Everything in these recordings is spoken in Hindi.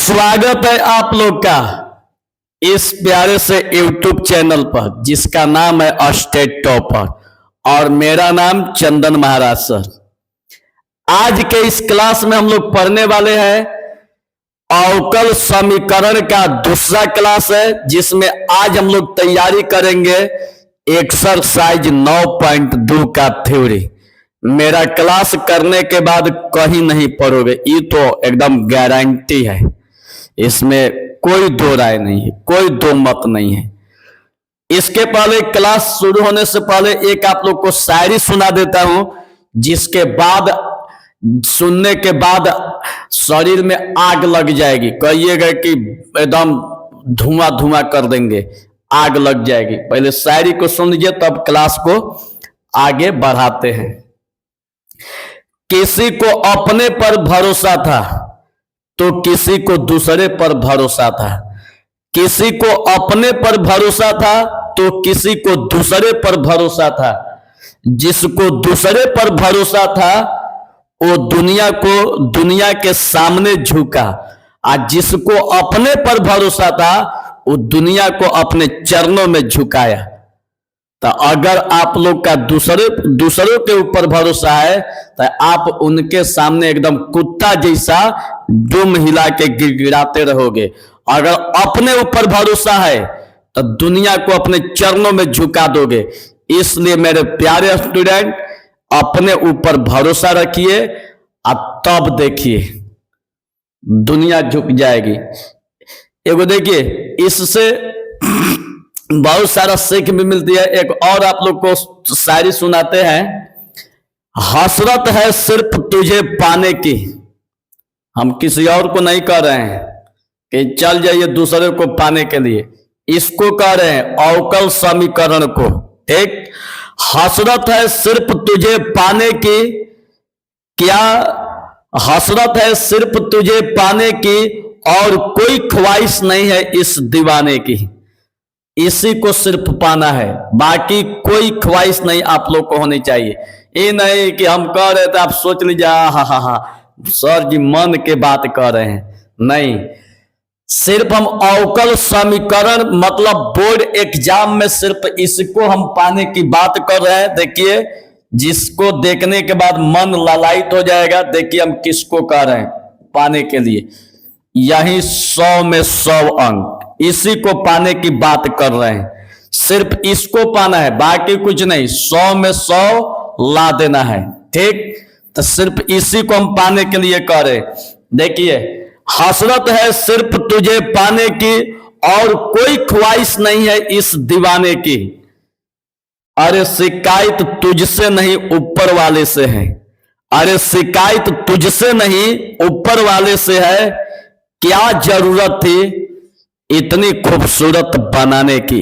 स्वागत है आप लोग का इस प्यारे से YouTube चैनल पर जिसका नाम है स्टेट टॉपर और मेरा नाम चंदन महाराज सर। आज के इस क्लास में हम लोग पढ़ने वाले हैं अवकल समीकरण का दूसरा क्लास है, जिसमें आज हम लोग तैयारी करेंगे एक्सरसाइज 9.2 का थ्योरी। मेरा क्लास करने के बाद कहीं नहीं पढ़ोगे, ये तो एकदम गारंटी है, इसमें कोई दो राय नहीं है, कोई दो मत नहीं है। इसके पहले क्लास शुरू होने से पहले एक आप लोग को शायरी सुना देता हूं, जिसके बाद सुनने के बाद शरीर में आग लग जाएगी, कहिएगा कि एकदम धुआं धुआं कर देंगे, आग लग जाएगी। पहले शायरी को सुन लीजिए तब क्लास को आगे बढ़ाते हैं। किसी को अपने पर भरोसा था तो किसी को दूसरे पर भरोसा था, किसी को अपने पर भरोसा था तो किसी को दूसरे पर भरोसा था। जिसको दूसरे पर भरोसा था वो दुनिया के सामने झुका, और जिसको अपने पर भरोसा था वो दुनिया को अपने चरणों में झुकाया। तो अगर आप लोग का दूसरों के ऊपर भरोसा है तो आप उनके सामने एकदम कुत्ता जैसा दुम हिला के गिड़गिड़ाते रहोगे। अगर अपने ऊपर भरोसा है तो दुनिया को अपने चरणों में झुका दोगे। इसलिए मेरे प्यारे स्टूडेंट, अपने ऊपर भरोसा रखिए और तब देखिए दुनिया झुक जाएगी। एगो देखिए, इससे बहुत सारा सीख भी मिलती है। एक और आप लोग को शायरी सुनाते हैं। हसरत है सिर्फ तुझे पाने की, हम किसी और को नहीं कह रहे हैं कि चल जाइए दूसरे को पाने के लिए, इसको कह रहे हैं अवकल समीकरण को। एक हसरत है सिर्फ तुझे पाने की, क्या हसरत है सिर्फ तुझे पाने की और कोई ख्वाहिश नहीं है इस दीवाने की। इसी को सिर्फ पाना है, बाकी कोई ख्वाहिश नहीं आप लोग को होनी चाहिए। ये नहीं कि हम कह रहे थे आप सोच लीजिए हा सर जी मन के बात कह रहे हैं, नहीं। सिर्फ हम अवकल समीकरण मतलब बोर्ड एग्जाम में सिर्फ इसको हम पाने की बात कर रहे हैं। देखिए, जिसको देखने के बाद मन ललायित हो जाएगा, देखिए हम किसको कह रहे हैं पाने के लिए। यही 100 में 100 अंक, इसी को पाने की बात कर रहे हैं। सिर्फ इसको पाना है, बाकी कुछ नहीं। 100 में 100 ला देना है, ठीक। तो सिर्फ इसी को हम पाने के लिए कह रहे। देखिए, हसरत है सिर्फ तुझे पाने की और कोई ख्वाहिश नहीं है इस दीवाने की। अरे शिकायत तुझसे नहीं ऊपर वाले से है, अरे शिकायत तुझसे नहीं ऊपर वाले से है। क्या जरूरत थी इतनी खूबसूरत बनाने की,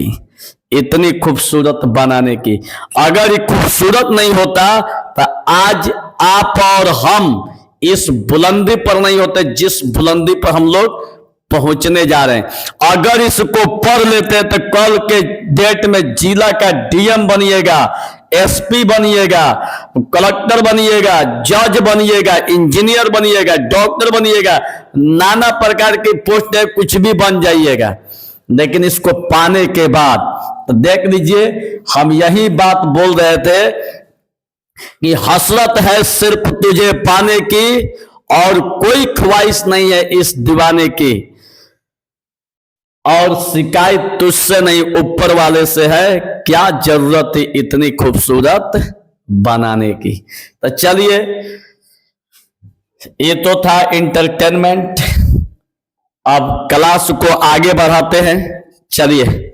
इतनी खूबसूरत बनाने की। अगर ये खूबसूरत नहीं होता तो आज आप और हम इस बुलंदी पर नहीं होते जिस बुलंदी पर हम लोग पहुंचने जा रहे हैं। अगर इसको पढ़ लेते तो कल के डेट में जिला का डीएम बनिएगा, एसपी बनिएगा, कलेक्टर बनिएगा, जज बनिएगा, इंजीनियर बनिएगा, डॉक्टर बनिएगा, नाना प्रकार के पोस्ट है, कुछ भी बन जाइएगा। लेकिन इसको पाने के बाद तो देख लीजिए, हम यही बात बोल रहे थे कि हसरत है सिर्फ तुझे पाने की और कोई ख्वाहिश नहीं है इस दीवाने की, और शिकायत तुझसे नहीं ऊपर वाले से है। क्या जरूरत थी इतनी खूबसूरत बनाने की। तो चलिए, ये तो था इंटरटेनमेंट। अब क्लास को आगे बढ़ाते हैं। चलिए,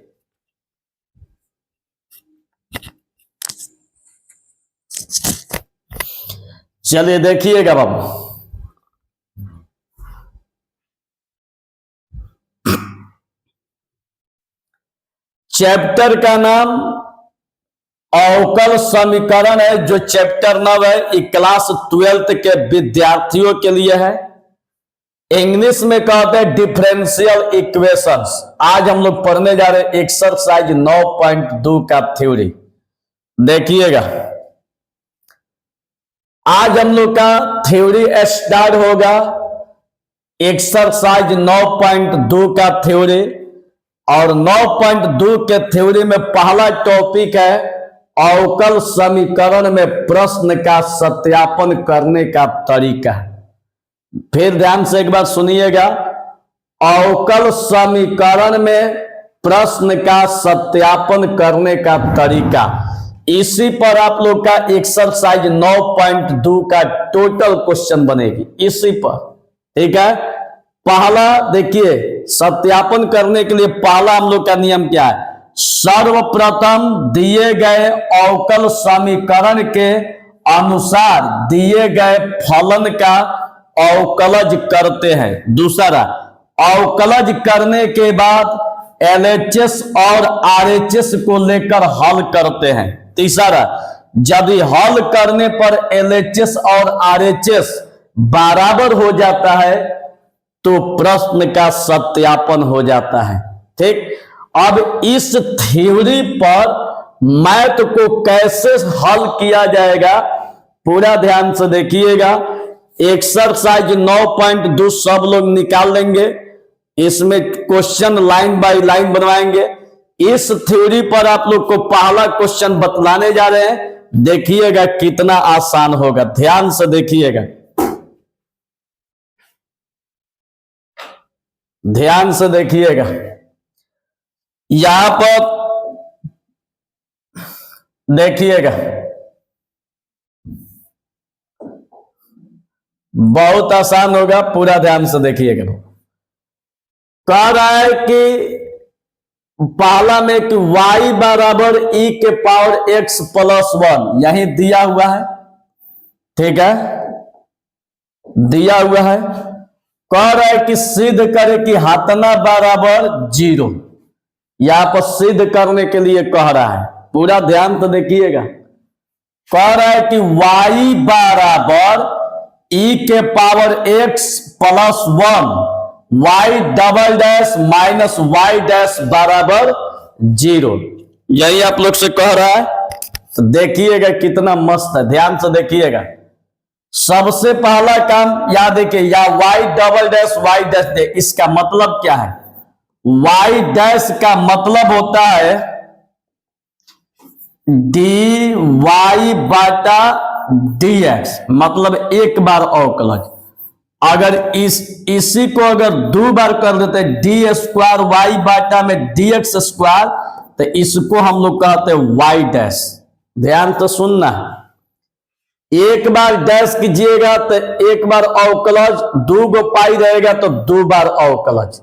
चलिए देखिएगा बाबू, चैप्टर का नाम अवकल समीकरण है। जो चैप्टर 9 है ये क्लास 12th के विद्यार्थियों के लिए है। इंग्लिश में कहते हैं डिफरेंशियल इक्वेशंस। आज हम लोग पढ़ने जा रहे हैं एक्सरसाइज 9.2 का थ्योरी। देखिएगा, आज हम लोग का थ्योरी स्टार्ट होगा एक्सरसाइज 9.2 का थ्योरी, और 9.2 के थ्योरी में पहला टॉपिक है अवकल समीकरण में प्रश्न का सत्यापन करने का तरीका। फिर ध्यान से एक बार सुनिएगा, अवकल समीकरण में प्रश्न का सत्यापन करने का तरीका, इसी पर आप लोग का एक्सरसाइज 9.2 का टोटल क्वेश्चन बनेगी, इसी पर। ठीक है, पहला देखिए, सत्यापन करने के लिए पहला हम लोग का नियम क्या है, सर्वप्रथम दिए गए अवकल समीकरण के अनुसार दिए गए फलन का अवकलज करते हैं। दूसरा, अवकलज करने के बाद LHS और RHS को लेकर हल करते हैं। तीसरा, यदि हल करने पर LHS और RHS बराबर हो जाता है तो प्रश्न का सत्यापन हो जाता है। ठीक, अब इस थ्योरी पर मैथ को कैसे हल किया जाएगा पूरा ध्यान से देखिएगा। एक्सरसाइज 9.2 सब लोग निकाल लेंगे, इसमें क्वेश्चन लाइन बाय लाइन बनवाएंगे। इस थ्योरी पर आप लोग को पहला क्वेश्चन बतलाने जा रहे हैं, देखिएगा कितना आसान होगा, ध्यान से देखिएगा, ध्यान से देखिएगा। यहां पर देखिएगा, बहुत आसान होगा, पूरा ध्यान से देखिएगा। कह रहा है कि पहला में कि y बराबर e के पावर x प्लस 1 यही दिया हुआ है। ठीक है, दिया हुआ है। कह रहा है कि सिद्ध करे कि हाथना बराबर 0, यहां पर सिद्ध करने के लिए कह रहा है, पूरा ध्यान तो देखिएगा। कह रहा है कि y बराबर e के power x plus 1 y double dash minus y dash बराबर 0, यही आप लोग से कह रहा है। तो देखिएगा कितना मस्त है, ध्यान से देखिएगा। सबसे पहला काम याद देखिए, या y double dash y dash दे, इसका मतलब क्या है, y डैश का मतलब होता है dy बटा dx, मतलब एक बार अवकलज। अगर इसी को अगर 2 बार कर देते डी स्क्वायर वाई बाटा में dx स्क्वायर, तो इसको हम लोग कहते हैं y डैश। ध्यान तो सुनना, एक बार डैश कीजिएगा तो एक बार अवकलज, 2 गो पाई रहेगा तो 2 बार अवकलज,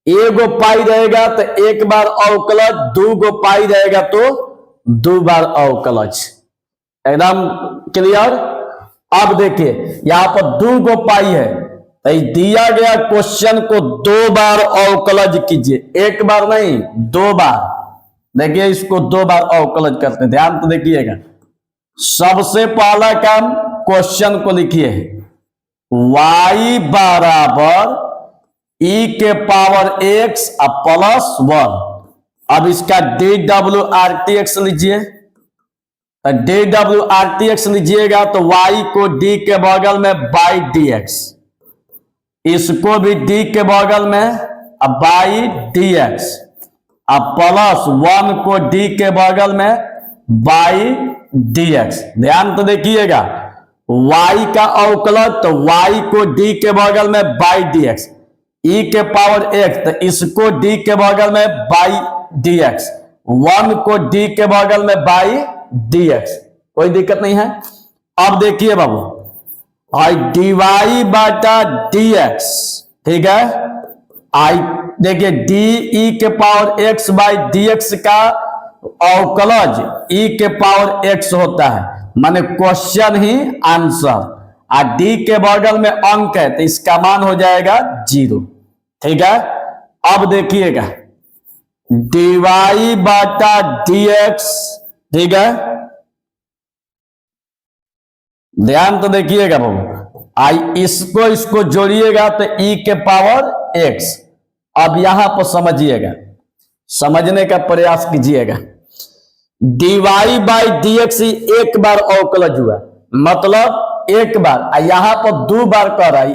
1 गो पाई रहेगा तो 1 बार अवकलज, 2 गो पाई रहेगा तो 2 बार अवकलज। एकदम क्लियर। अब देखिए यहां पर 2 गो पाई है, तो दिया गया क्वेश्चन को 2 बार अवकलज कीजिए, 1 बार नहीं 2 बार। देखिए इसको 2 बार अवकलज करते हैं, ध्यान तो देखिएगा। सबसे पहला काम क्वेश्चन को लिखिए, y बराबर e के पावर x प्लस 1। अब इसका dwRTX लीजिए, dwRTX लीजिएगा तो y को d के बगल में बाई dx, इसको भी d के बगल में बाई dx, अब प्लस 1 को d के बगल में बाई dx। ध्यान तो देखिएगा, y का अवकलज तो y को d के बगल में बाई dx, e के पावर x तो इसको d के बगल में बाई dx, 1 को d के बगल में बाई dx, कोई दिक्कत नहीं है। अब देखिए बाबू, आई dy बाटा dx, ठीक है, आई देखिए डी के पावर x बाई dx का अवकलज e के पावर x होता है, माने क्वेश्चन ही आंसर, और d के बगल में अंक है तो इसका मान हो जाएगा 0। ठीक है, अब देखिएगा dy बाटा dx, ठीक है, ध्यान तो देखिएगा बाबू, आई इसको जोड़िएगा तो e के पावर x। अब यहां पर समझिएगा, समझने का प्रयास कीजिएगा, dy बाई dx एक बार अवकलज हुआ, मतलब एक बार, यहां पर 2 बार कर रहा है,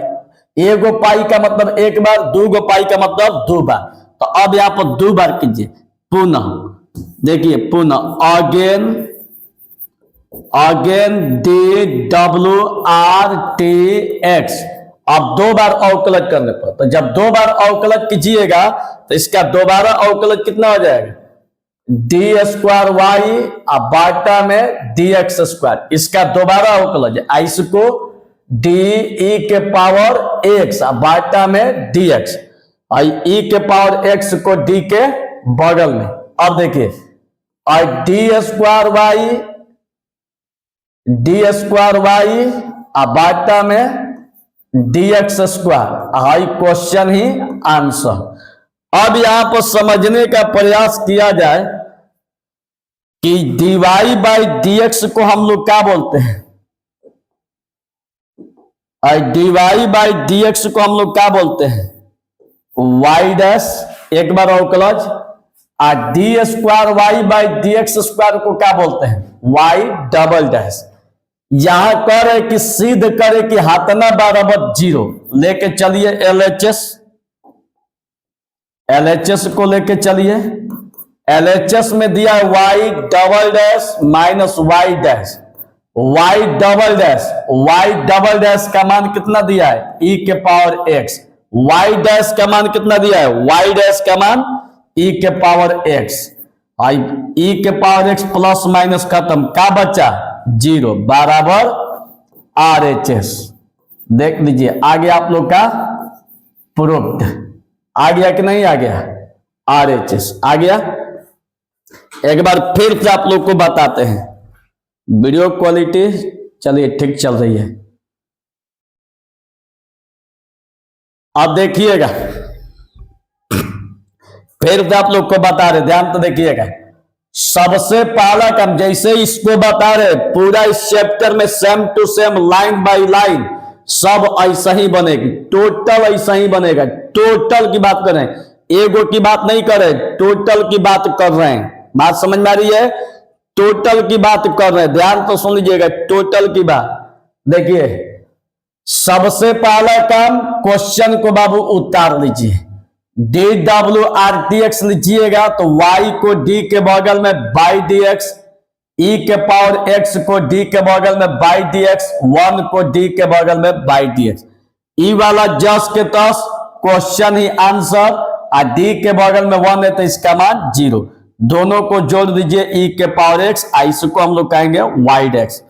एगो पाई का मतलब एक बार, दो गो पाई का मतलब दो बार। तो अब यहां पर दो बार कीजिए, पुनः देखिए, पुनः अगेन, अगेन DWRTX। अब दो बार अवकलज करने पर, तो जब दो बार अवकलज कीजिएगा तो इसका दोबारा अवकलज कितना हो जाएगा, d² y बाटा में dx²। इसका दोबारा अवकलज इसको de के पावर x बाटा में dx, और e के पावर x को d के बगल में। अब देखिए, और d² y बाटा में dx², हाई क्वेश्चन ही आंसर। अब यहां पर समझने का प्रयास किया जाए कि dy/dx को हम लोग क्या बोलते हैं, और dy/dx को हम लोग क्या बोलते हैं, y'। एक बार अवकलज। और d²y/dx² को क्या बोलते हैं, y'। यहां कह रहे कि सिद्ध करे कि हाथना बराबर 0, लेके चलिए LHS को लेके चलिए। LHS में दिया y' माइनस y' का मान कितना दिया है, e के पावर x। y' का मान कितना दिया है, y' का मान e के पावर x। e के पावर x प्लस माइनस खत्म, क्या बचा, 0 बराबर RHS। देख लीजिए आ गया आप लोग का प्रूफ, आ गया कि नहीं आ गया, RHS आ गया। एक बार फिर से आप लोग को बताते हैं, वीडियो क्वालिटी चलिए ठीक चल रही है। अब देखिएगा, फिर से आप लोग को बता रहे, ध्यान तो देखिएगा। सबसे पहला काम, जैसे इसको बता रहे, पूरा इस चैप्टर में same to same, line by line सब ऐसा ही बनेगी, टोटल ऐसा ही बनेगा। टोटल की बात कर रहे हैं, एगो की बात नहीं कर रहे, टोटल की बात कर रहे हैं। बात समझ में आ रही है, टोटल की बात कर रहे हैं, ध्यान तो सुन लीजिएगा, टोटल की बात। देखिए, सबसे पहला काम, क्वेश्चन को बाबू उतार लीजिए। DWRTX लीजिएगा तो y को d के बगल में बाई dx, e के पावर x को d के बगल में बाई dx, 1 को d के बगल में बाई dx। e वाला जस के तस, क्वेश्चन ही आंसर, और d के बगल में 1 है तो इसका मान 0। दोनों को जोड़ दीजिए, e के पावर x, इसको हम लोग कहेंगे y'।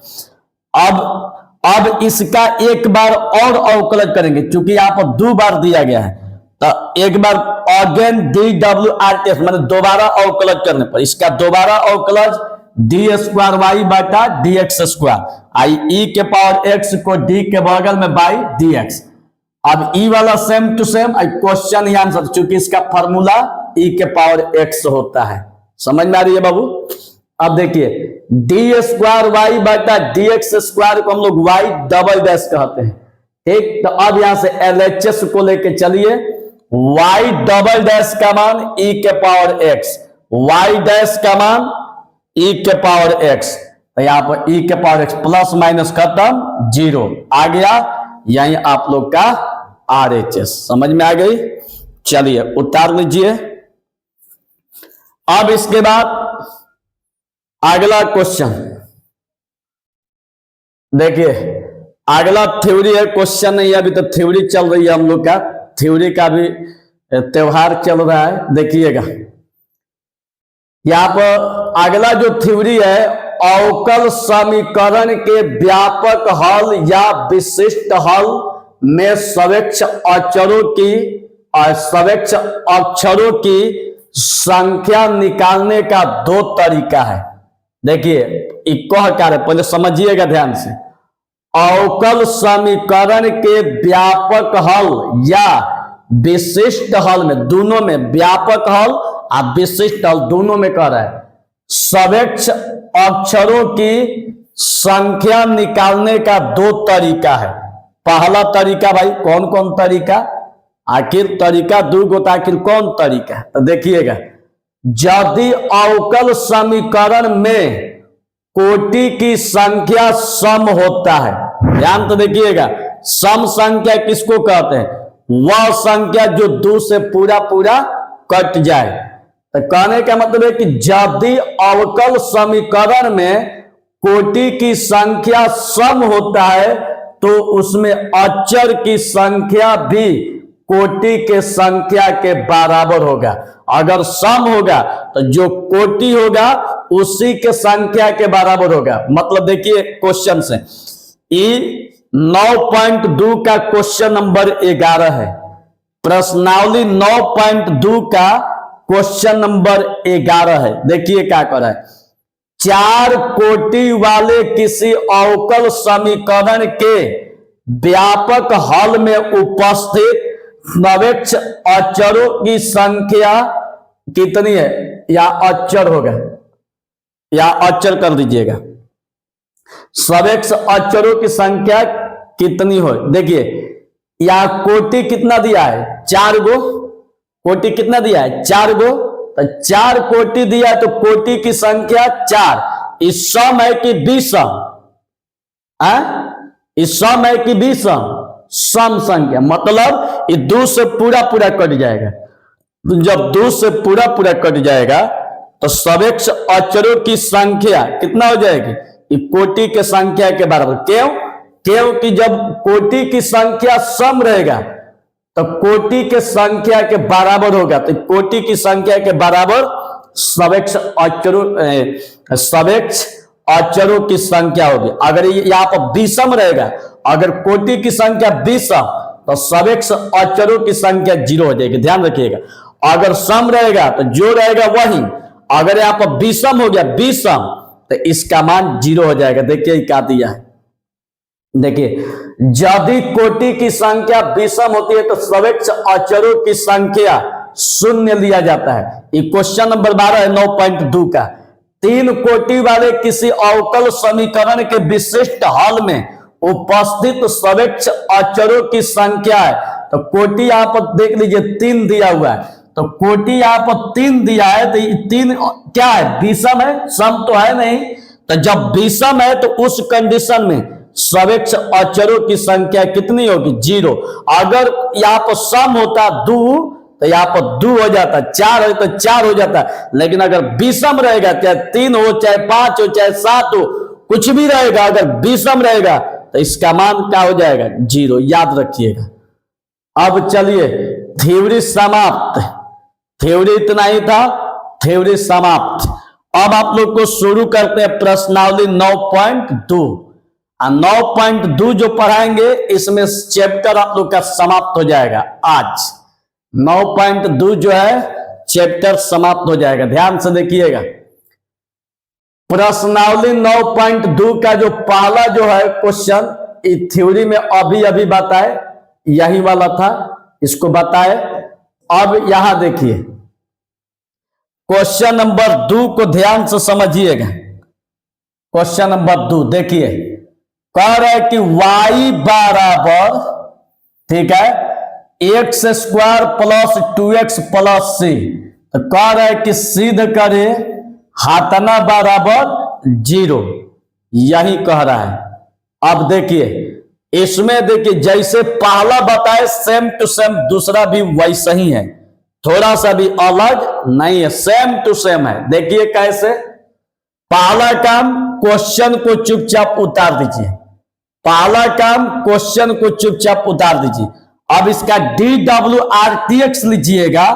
अब इसका एक बार और अवकलज करेंगे, क्योंकि यहां पर दो बार दिया गया है, तो एक बार अगेन DWRTX मतलब दोबारा अवकलज करने पर, इसका दोबारा अवकलज d² y बाटा dx², e के पावर x को d के बगल में बाई dx। अब e वाला सेम टू सेम, क्वेश्चन ही आंसर, क्योंकि इसका फॉर्मूला e के पावर x होता है। समझ में आ रही है बाबू। अब देखिए, d² y बाटा dx² को हम लोग y' कहते हैं, ठीक। तो अब यहां से LHS को लेके चलिए, y' का मान e के पावर x, y' का मान e के पावर x, तो यहां पर e के पावर x प्लस माइनस खत्म, 0 आ गया। यही आप लोग का RHS समझ में आ गई। चलिए उतार लीजिए। अब इसके बाद अगला क्वेश्चन देखिए, अगला थ्योरी है, क्वेश्चन नहीं है अभी, तो थ्योरी चल रही है हम लोग का, थ्योरी का भी त्योहार चल रहा है। देखिएगा यहां पर अगला जो थ्योरी है, अवकल समीकरण के व्यापक हल या विशिष्ट हल में सापेक्ष अक्षरों की संख्या निकालने का दो तरीका है। देखिए कह क्या है, पहले समझिएगा ध्यान से। अवकल समीकरण के व्यापक हल या विशिष्ट हल में, दोनों में, व्यापक हल और विशिष्ट हल दोनों में कह रहा है, सापेक्ष अक्षरों की संख्या निकालने का दो तरीका है। पहला तरीका भाई, कौन कौन तरीका, आखिर तरीका दो गो, आखिर कौन तरीका, तो देखिएगा, यदि अवकल समीकरण में कोटि की संख्या सम होता है, ध्यान तो देखिएगा, सम संख्या किसको कहते हैं? वह संख्या जो 2 से पूरा पूरा कट जाए। तो कहने का मतलब है कि यदि अवकल समीकरण में कोटि की संख्या सम होता है तो उसमें अचर की संख्या भी कोटि के संख्या के बराबर होगा। अगर सम होगा तो जो कोटि होगा उसी के संख्या के बराबर होगा। मतलब देखिए क्वेश्चन से 9.2 का क्वेश्चन नंबर 11 है। प्रश्नावली 9.2 का क्वेश्चन नंबर 11 है। देखिए क्या कर रहा है, 4 कोटि वाले किसी अवकल समीकरण के व्यापक हल में उपस्थित नवेक्ष अचरों की संख्या कितनी है? या अचर होगा या अचर कर दीजिएगा। सवेक्ष अचरों की संख्या कितनी हो? देखिए या कोटि कितना दिया है? 4 गो। कोटि कितना दिया है? 4 गो। तो 4 कोटि दिया है तो कोटि की संख्या 4। इस सम है कि विषम? इस सम है कि विषम? सम संख्या, मतलब ये 2 से पूरा पूरा कट जाएगा। जब 2 से पूरा पूरा कट जाएगा तो सवेक्ष अचरों की संख्या कितना हो जाएगी? ये कोटि के संख्या के बराबर। क्यों? क्योंकि जब कोटि की संख्या सम रहेगा तो कोटि के संख्या के बराबर होगा। तो कोटि की संख्या के बराबर सवेक्ष अचरों की संख्या होगी। अगर यहाँ पर विषम रहेगा, अगर कोटि की संख्या विषम तो सवेक्ष अचरों की संख्या 0 हो जाएगी। ध्यान रखिएगा। अगर सम रहेगा तो जो रहेगा वही। अगर यहाँ पर विषम हो गया, विषम, तो इसका मान 0 हो जाएगा। देखिए क्या दिया है, देखिए यदि कोटि की संख्या विषम होती है तो सवेक्ष अचरों की संख्या 0 लिया जाता है। ये क्वेश्चन नंबर 12 है 9.2 का। 3 कोटि वाले किसी अवकल समीकरण के विशिष्ट हल में उपस्थित सवेक्ष अचरों की संख्या है। तो कोटि यहां पर देख लीजिए 3 दिया हुआ है। तो कोटि यहां पर 3 दिया है तो 3 क्या है? विषम है, सम तो है नहीं। तो जब विषम है तो उस कंडीशन में सवेक्ष अचरों की संख्या कितनी होगी? 0। अगर यहाँ पर सम होता 2 तो यहाँ पर 2 हो जाता, 4 हो तो 4 हो जाता। लेकिन अगर विषम रहेगा, चाहे 3 हो, चाहे 5 हो, चाहे 7 हो, कुछ भी रहेगा, अगर विषम रहेगा तो इसका मान क्या हो जाएगा? 0। याद रखिएगा। अब चलिए थ्योरी समाप्त। थ्योरी इतना ही था, थ्योरी समाप्त। अब आप लोग को शुरू करते हैं प्रश्नावली 9.2। 9.2 जो पढ़ाएंगे इसमें चैप्टर आप लोग का समाप्त हो जाएगा आज। 9.2 जो है चैप्टर समाप्त हो जाएगा। ध्यान से देखिएगा। प्रश्नावली 9.2 का जो पहला जो है क्वेश्चन, थ्योरी में अभी अभी बताए, यही वाला था, इसको बताए। अब यहां देखिए क्वेश्चन नंबर 2 को ध्यान से समझिएगा। क्वेश्चन नंबर 2 देखिए, कह रहा है कि y बराबर, ठीक है, x square plus 2x plus c। तो कह रहा है कि सिद्ध करे हाथना बराबर 0, यही कह रहा है। अब देखिए इसमें देखिए जैसे पहला बताए सेम टू सेम दूसरा भी वैसा ही है, थोड़ा सा भी अलग नहीं है, सेम टू सेम है। देखिए कैसे। पहला काम क्वेश्चन को चुपचाप उतार दीजिए। पहला काम क्वेश्चन को चुपचाप उतार दीजिए। अब इसका DWRTX लीजिएगा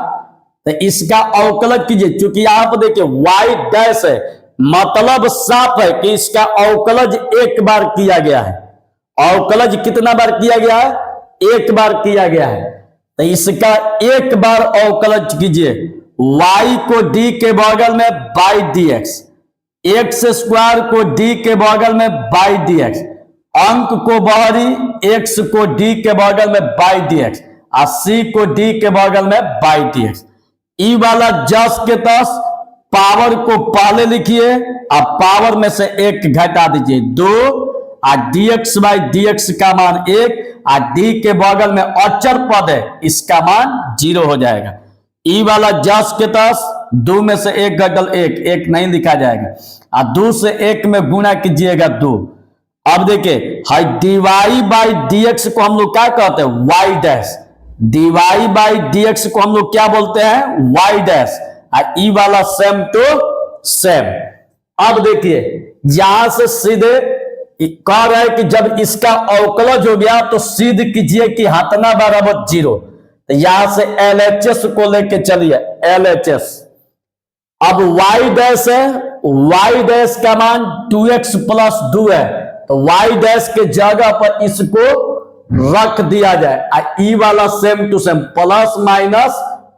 तो इसका अवकलज कीजिए। क्योंकि यहां पर देखिए y डैश है, मतलब साफ है कि इसका अवकलज एक बार किया गया है। अवकलज कितना बार किया गया है? एक बार किया गया है। तो इसका एक बार अवकलज कीजिए। y को d के बगल में बाई dx, x स्क्वायर को d के बगल में बाई dx, अंक को बाहरी x को d के बगल में बाई dx और c को d के बगल में बाई dx। ई वाला जस के तस पावर को पहले लिखिए और पावर में से 1 घटा दीजिए 2 और dx बाई dx का मान 1 और d के बगल में अचर पद है, इसका मान 0 हो जाएगा। ई वाला जस के तस 2 में से 1 घटल 1 नहीं लिखा जाएगा और 2 से 1 में गुणा कीजिएगा 2। अब देखिए हाई डीवाई बाई डी एक्स को हम लोग क्या कहते हैं, y dash. D y by d x को हम लोग क्या बोलते हैं, वाई डैश। और ई वाला सेम टू सेम। अब देखिए यहां से सीधे कह रहा है कि जब इसका अवकलज हो गया तो सिद्ध कीजिए कि हतना बराबर 0। तो यहां से LHS को लेके चलिए, LHS। अब y डैश है, y डैश का मान 2x प्लस 2 है, तो y डैश के जगह पर इसको रख दिया जाए। ई वाला same to same, plus minus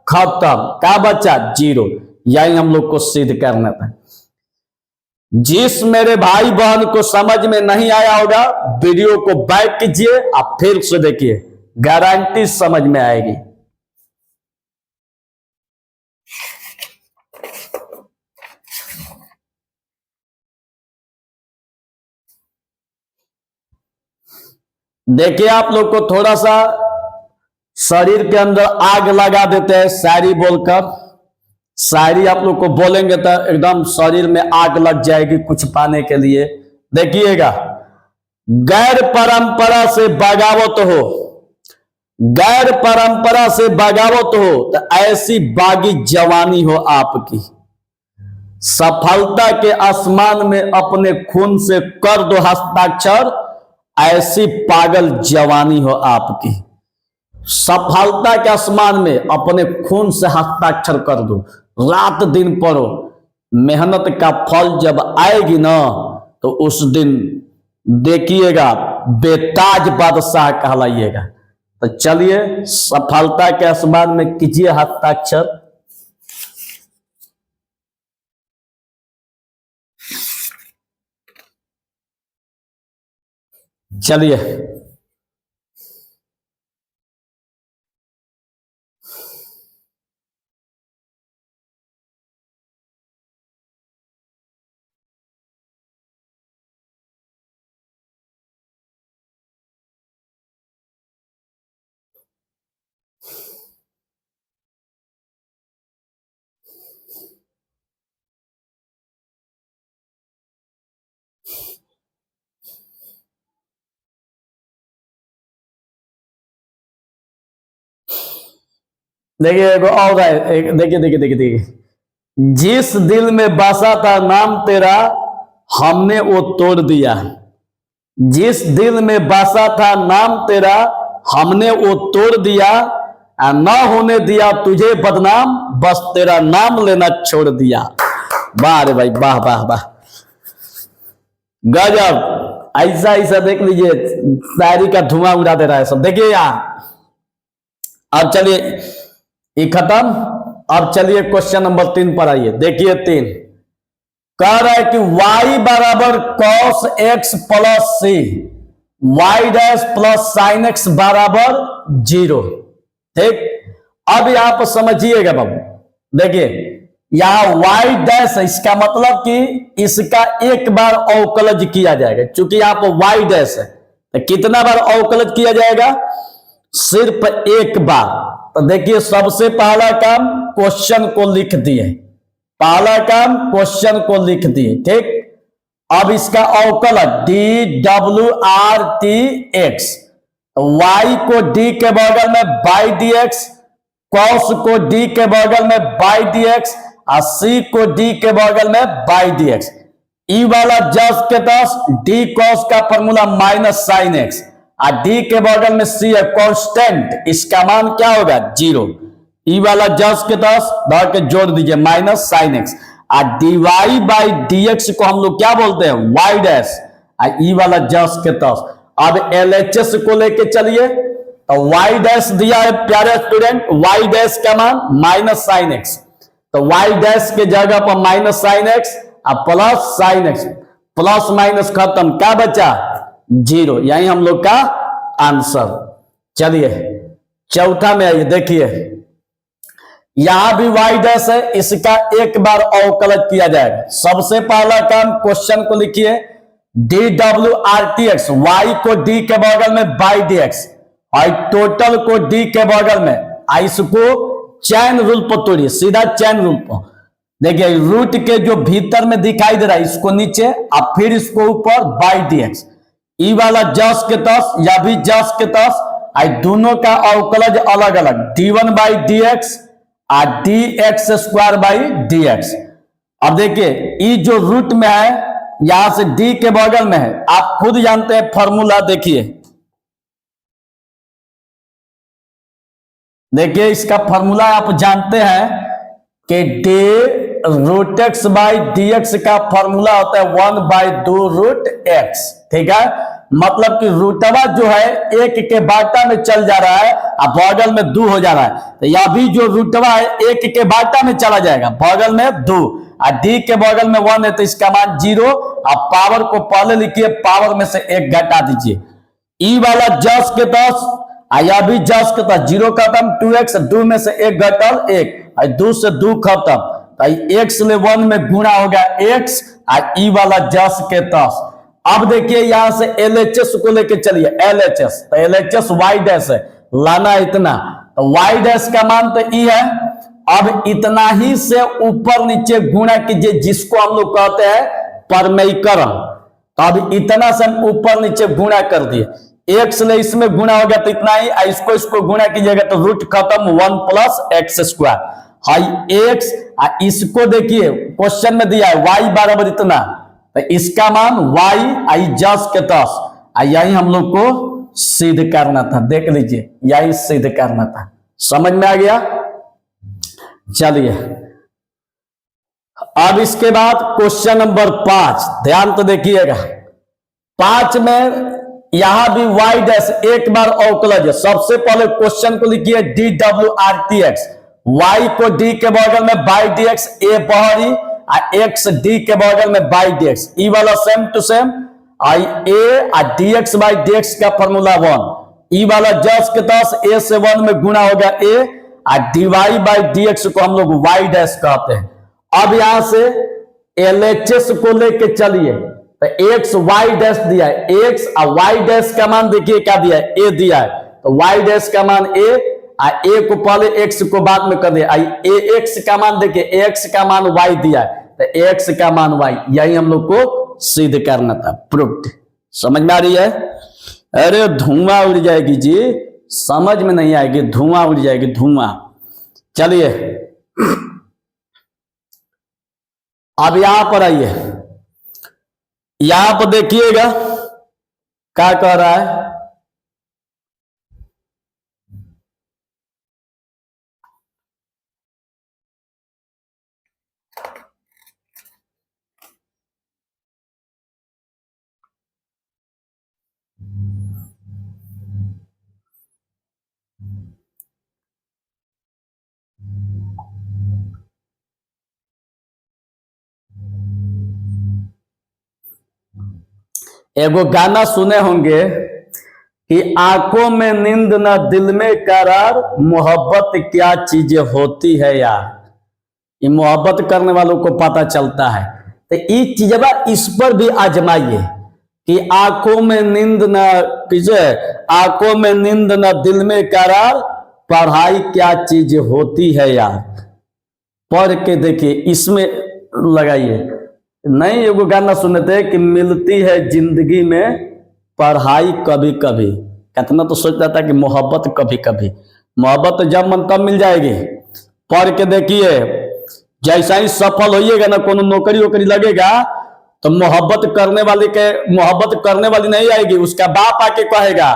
खत्म, क्या बचा 0। यही हम लोग को सिद्ध करना था। जिस मेरे भाई बहन को समझ में नहीं आया होगा वीडियो को बैक कीजिए, आप फिर से देखिए, गारंटी समझ में आएगी। देखिए आप लोग को थोड़ा सा शरीर के अंदर आग लगा देते हैं शायरी बोलकर। शायरी आप लोग को बोलेंगे तो एकदम शरीर में आग लग जाएगी कुछ पाने के लिए। देखिएगा, गैर परंपरा से बगावत हो, गैर परंपरा से बगावत हो तो ऐसी बागी जवानी हो आपकी। सफलता के आसमान में अपने खून से कर दो हस्ताक्षर, ऐसी पागल जवानी हो आपकी। सफलता के आसमान में अपने खून से हस्ताक्षर कर दो, रात दिन पढ़ो, मेहनत का फल जब आएगी ना तो उस दिन देखिएगा बेताज बादशाह कहलाइएगा। तो चलिए सफलता के आसमान में कीजिए हस्ताक्षर। चलिए देखिए और देखिए देखिए देखिए देखिए, जिस दिल में बसा था नाम तेरा हमने वो तोड़ दिया। जिस दिल में बसा था नाम तेरा हमने वो तोड़ दिया, न होने दिया तुझे बदनाम, बस तेरा नाम लेना छोड़ दिया। वाह रे भाई वाह वाह वाह, गजब। ऐसा ऐसा देख लीजिए, शायरी का धुआं उड़ा दे रहा है सब। देखिए यार, अब चलिए ये खत्म। अब चलिए क्वेश्चन नंबर 3 पर आइए। देखिए 3 कह रहा है कि y बराबर cos x प्लस सी, y dash plus sign x बराबर 0। ठीक, अब यहां पर समझिएगा बाबू। देखिए यहां y डैश, इसका मतलब कि इसका एक बार अवकलज किया जाएगा। चूंकि यहां पर y डैश है तो कितना बार अवकलज किया जाएगा, सिर्फ एक बार। तो देखिए सबसे पहला काम क्वेश्चन को लिख दिए, पहला काम क्वेश्चन को लिख दिए। ठीक, अब इसका अवकलज dWRT(x), y को d के बगल में बाई dx, cos को d के बगल में बाई dx और c को d के बगल में बाई dx। ई वाला जस के तस d cos का फॉर्मूला माइनस साइन x, और d के बगल में c है कांस्टेंट, इसका मान क्या होगा 0। ई वाला जस के तस धर के जोड़ दीजिए माइनस साइन x, और dy बाई dx को हम लोग क्या बोलते हैं, y डैश, और ई वाला जस के तस। अब LHS को लेके चलिए, तो y डैश दिया है प्यारे स्टूडेंट, y डैश का मान माइनस साइन x, तो y डैश के जगह पर माइनस साइन x और plus sign x, plus minus खत्म, क्या बचा 0। यही हम लोग का आंसर। चलिए चौथा में आइए। देखिए यहां भी y डैश है, इसका एक बार अवकलज किया जाएगा। सबसे पहला काम क्वेश्चन को लिखिए, dWRT(x), y को d के बगल में बाई dx और टोटल को d के बगल में, इसको चैन रूल पर तोड़िए, सीधा चैन रूल पर। देखिए रूट के जो भीतर में दिखाई दे रहा है इसको नीचे और फिर इसको ऊपर बाई dx। ई वाला जस के तस या भी जस के तस, आई दोनों का अवकलज अलग अलग, d1 बाई डी एक्स और dx स्क्वायर बाई dx। अब देखिए ई जो रूट में है यहां से d के बगल में है, आप खुद जानते हैं फॉर्मूला। देखिए इसका फॉर्मूला आप जानते हैं कि d root x by d x का फॉर्मूला होता है 1 बाई 2 रूट एक्स। ठीक है, मतलब कि रूटवा जो है एक के बाटा में चल जा रहा है और बगल में 2 हो जा रहा है, तो यह भी जो रूटवा है एक के बाटा में चला जाएगा, बगल में 2 और डी के बगल में 1 है, तो इसका मान 0। आप पावर को पहले लिखिए, पावर में से 1 घटा दीजिए। ई वाला जस के तस या भी जस के तस, 0 खत्म, 2x, 2 में से 1 घटल 1, 2 से 2 खत्म, तो x ले 1 में गुणा हो गया x और ई वाला जस के तस। अब देखिए यहां से LHS को लेके चलिए, LHS, तो LHS y डैश है, लाना इतना, तो y डैश का मान तो ई है। अब इतना ही से ऊपर नीचे गुणा कीजिए, जिसको हम लोग कहते हैं परमेयीकरण। तो अब इतना से हम ऊपर नीचे गुणा कर दिए, x ले इसमें गुणा हो गया तो इतना ही, इसको इसको गुणा कीजिएगा तो रूट खत्म, 1 plus x square, high x। इसको देखिए क्वेश्चन में दिया है y बराबर इतना, तो इसका मान y आई जस के तस, यही हम लोग को सिद्ध करना था। देख लीजिए यही सिद्ध करना था, समझ में आ गया। चलिए अब इसके बाद क्वेश्चन नंबर 5, ध्यान तो देखिएगा। 5 में यहां भी y डैश एक बार अवकलज है। सबसे पहले क्वेश्चन को लिखिए dwrtx, y को d के बगल में बाई dx, a बहरी x d के बगल में बाई dx, ई वाला सेम टू सेम, आई a और dx बाई dx का फॉर्मूला 1, ई वाला जस के तस a से 1 में गुणा हो गया a और dy बाई dx को हम लोग y डैश कहते हैं। अब यहां से LHS को लेके चलिए, तो x y डैश दिया है, x और y डैश का मान देखिए क्या दिया है, a दिया है, तो y डैश का मान a और a को पहले x को बाद में कर दिया, ax का मान देखिए, ax का मान y दिया है, तो x का मान y, यही हम लोग को सिद्ध करना था, प्रूव्ड। समझ में आ रही है? अरे धुआं उड़ जाएगी जी, समझ में नहीं आएगी, धुआं उड़ जाएगी, धुआं। चलिए अब यहां पर आइए, यहां पर देखिएगा क्या कह रहा है। एगो गाना सुने होंगे कि आंखों में नींद ना दिल में करार, मोहब्बत क्या चीजें होती है यार। ये मोहब्बत करने वालों को पता चलता है। तो ये चीजवा इस पर भी आजमाइए कि आंखों में नींद ना आंखों में नींद ना दिल में करार, पढ़ाई क्या चीज होती है यार। पढ़ के देखिए, इसमें लगाइए। नहीं एगो गाना सुने थे कि मिलती है जिंदगी में पढ़ाई कभी कभी, कितना तो सोचता था कि मोहब्बत कभी कभी, मोहब्बत तो जब मन तब मिल जाएगी। पढ़ के देखिए, जैसा ही सफल होइएगा ना, कोनो नौकरी वोकरी लगेगा तो मोहब्बत करने वाली नहीं आएगी, उसका बाप आके कहेगा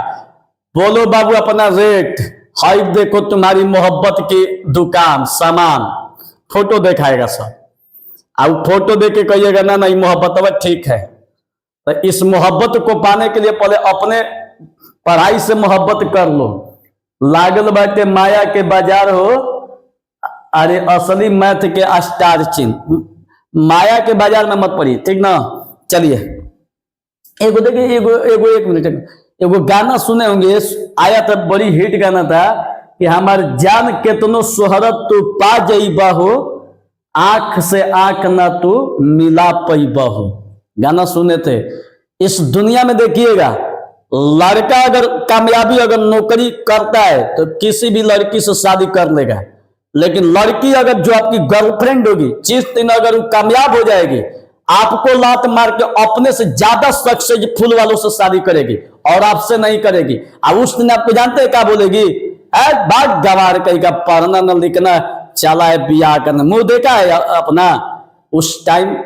बोलो बाबू अपना रेट, हाई देखो तुम्हारी मोहब्बत की दुकान सामान, फोटो दिखाएगा सब। अब फोटो देख के कहिएगा ना नहीं मोहब्बत ठीक है। तो इस मोहब्बत को पाने के लिए पहले अपने पढ़ाई से मोहब्बत कर लो। लागल बाटे माया के बाजार हो, अरे असली मैथ के स्टार चिन्ह, माया के बाजार में मत पड़िए, ठीक ना। चलिए एगो देखिए, एक मिनट, एगो गाना सुने होंगे, आया था, बड़ी हिट गाना था कि हमार जान केतनो सोहरत तू पा जइबा हो, आंख से आंख ना तू मिला पैबा हो। गाना सुने थे। इस दुनिया में देखिएगा, लड़का अगर कामयाबी अगर नौकरी करता है तो किसी भी लड़की से शादी कर लेगा, लेकिन लड़की अगर जो आपकी गर्लफ्रेंड होगी, जिस दिन अगर वो कामयाब हो जाएगी आपको लात मार के अपने से ज्यादा सक्सेसफुल वालों से शादी करेगी और आपसे नहीं करेगी। अब उस दिन आपको जानते हैं क्या बोलेगी, बात गवार कहीं का पढ़ना न लिखना, चला है बियाह करना, मुंह देखा है अपना। उस टाइम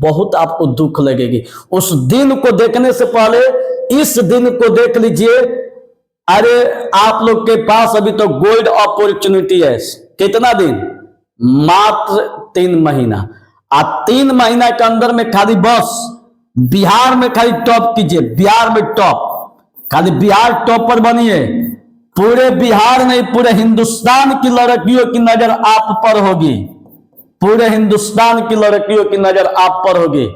बहुत आपको दुख लगेगी। उस दिन को देखने से पहले इस दिन को देख लीजिए। अरे आप लोग के पास अभी तो गोल्ड अपॉर्चुनिटी है। कितना दिन? मात्र 3 महीना। 3 महीना के अंदर में खाली बस बिहार में खाली टॉप कीजिए, बिहार में टॉप, खाली बिहार टॉप पर बनिए। पूरे बिहार नहीं, पूरे हिंदुस्तान की लड़कियों की नजर आप पर होगी। पूरे हिंदुस्तान की लड़कियों की नजर आप पर होगी।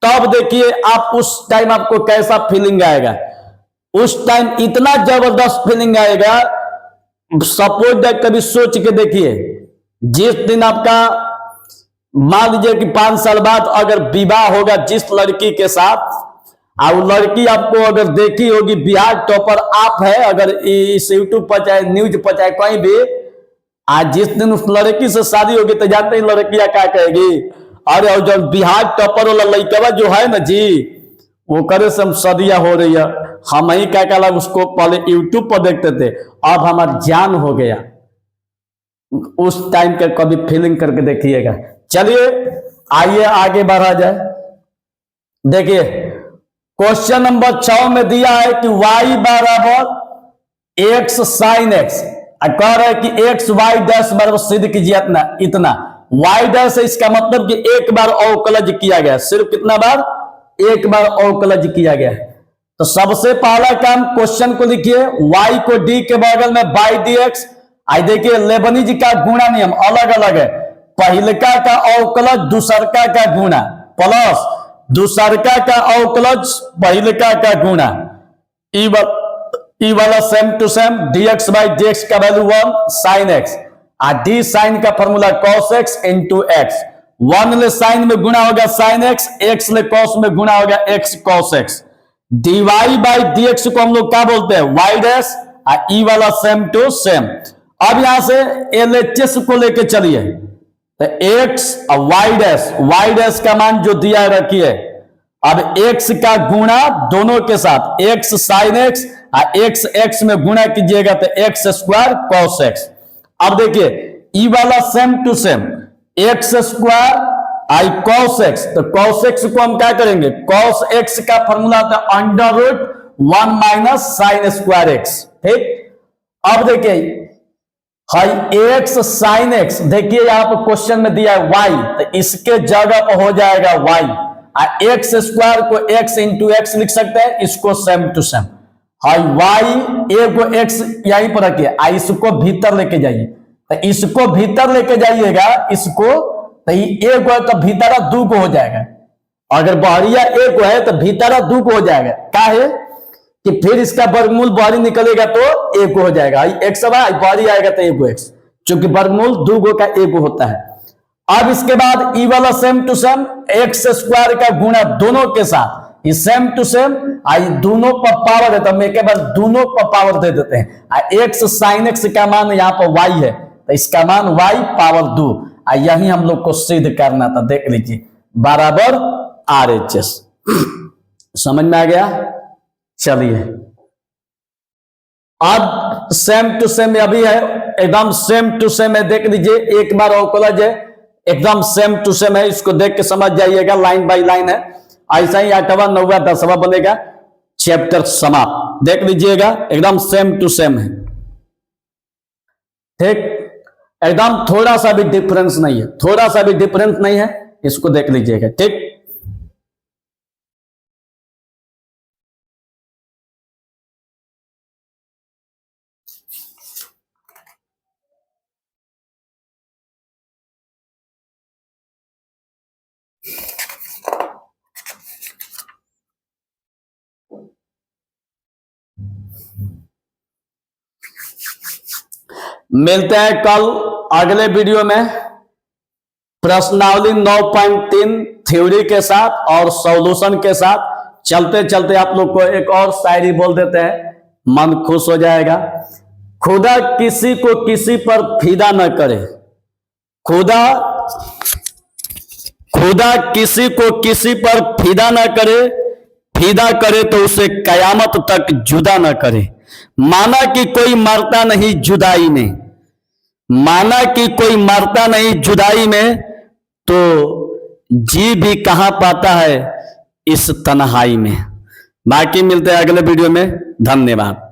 तब देखिए आप उस टाइम आपको कैसा फीलिंग आएगा। उस टाइम इतना जबरदस्त फीलिंग आएगा। सपोज दैट कभी सोच के देखिए, जिस दिन आपका मान लीजिए कि 5 साल बाद अगर विवाह होगा जिस लड़की के साथ, और लड़की आपको अगर देखी होगी, बिहार टॉपर आप है, अगर इस यूट्यूब पर चाहे न्यूज पर चाहे कहीं भी, आज जिस दिन उस लड़की से शादी होगी तो जानते हैं लड़कियां क्या कहेगी, अरे और जब बिहार टॉपर वाला लड़का जो है ना जी, वो करे से हम सदिया हो रही है, हम ही क्या कहला उसको पहले यूट्यूब पर देखते थे, अब हमारा जान हो गया। उस टाइम का कभी फीलिंग करके देखिएगा। चलिए आइए आगे बढ़ा जाए। देखिए क्वेश्चन नंबर 6 में दिया है कि y बराबर x sin x, कह रहा है कि x y डैश बराबर सिद्ध कीजिए इतना y डैश है, इसका मतलब कि एक बार अवकलज किया गया। सिर्फ कितना बार? एक बार अवकलज किया गया। तो सबसे पहला काम, क्वेश्चन को लिखिए, y को d के बगल में बाई dx। आई देखिए लेबनीज का गुणा नियम अलग अलग है। पहिलका का अवकलज दूसरका का गुणा प्लस दूसरका का अवकलज पहिलका का गुणा, ई वाला same to same, dx by dx का वैल्यू 1 sin x, और d sin का फॉर्मूला cos x इंटू एक्स। 1 ले साइन में गुणा होगा sin x, x ले cos में गुणा होगा x cos x। dy by dx को हम लोग क्या बोलते हैं? y डैश, और ई वाला सेम टू सेम। अब यहां से LHS को लेके चलिए, तो x और y डैश का मान जो दिया है रखिए। अब x का गुणा दोनों के साथ, x sin x और x x में गुणा कीजिएगा तो x स्क्वायर cos x। अब देखिए ई वाला same to same, x square आई cos x, तो cos x को हम क्या करेंगे? cos x का फॉर्मूला था under root 1 minus sine square x। ठीक, अब देखिए हाई x sin x, देखिए यहां पर क्वेश्चन में दिया है y, तो इसके जगह पर हो जाएगा y, और x स्क्वायर को x इंटू एक्स लिख सकते हैं, इसको सेम टू सेम। हाई y ए को x यहीं पर रखिए, इसको भीतर लेके जाइए, तो इसको भीतर लेके जाइएगा, इसको तो ए को है तो भीतर 2 को हो जाएगा। अगर बहरिया ए को है तो भीतर 2 को हो जाएगा। क्या है कि फिर इसका वर्गमूल बाहरी निकलेगा तो एक हो जाएगा, एक्स बाहरी आएगा तो एक एक्स, क्योंकि वर्गमूल 2 का एक होता है। अब इसके बाद ई वाला same to same, x square का गुणा दोनों के साथ, ये सेम टू सेम, आई दोनों पर पावर है तो हम एक बार दोनों पर पावर दे देते हैं। एक्स साइन एक्स का मान यहाँ पर वाई है, तो इसका मान वाई पावर 2, यही हम लोग को सिद्ध करना था। देख लीजिए बराबर RHS। समझ में आ गया? चलिए अब सेम टू सेम अभी है, एकदम सेम टू सेम है। देख लीजिए एक बार अवकलज है, एकदम सेम टू सेम है, इसको देख के समझ जाइएगा, लाइन बाय लाइन है। ऐसा ही 8वां 9वां 10वां बनेगा, चैप्टर समाप्त। देख लीजिएगा एकदम सेम टू सेम है। ठीक, एकदम थोड़ा सा भी डिफरेंस नहीं है, थोड़ा सा भी डिफरेंस नहीं है, इसको देख लीजिएगा। ठीक, मिलते हैं कल अगले वीडियो में प्रश्नावली 9.3 थ्योरी के साथ और सॉल्यूशन के साथ। चलते चलते आप लोग को एक और शायरी बोल देते हैं, मन खुश हो जाएगा। खुदा किसी को किसी पर फिदा न करे, खुदा खुदा किसी को किसी पर फिदा ना करे, फिदा करे तो उसे कयामत तक जुदा ना करे। माना कि कोई मरता नहीं जुदाई में, माना कि कोई मरता नहीं जुदाई में, तो जी भी कहां पाता है इस तन्हाई में। बाकी मिलते हैं अगले वीडियो में। धन्यवाद।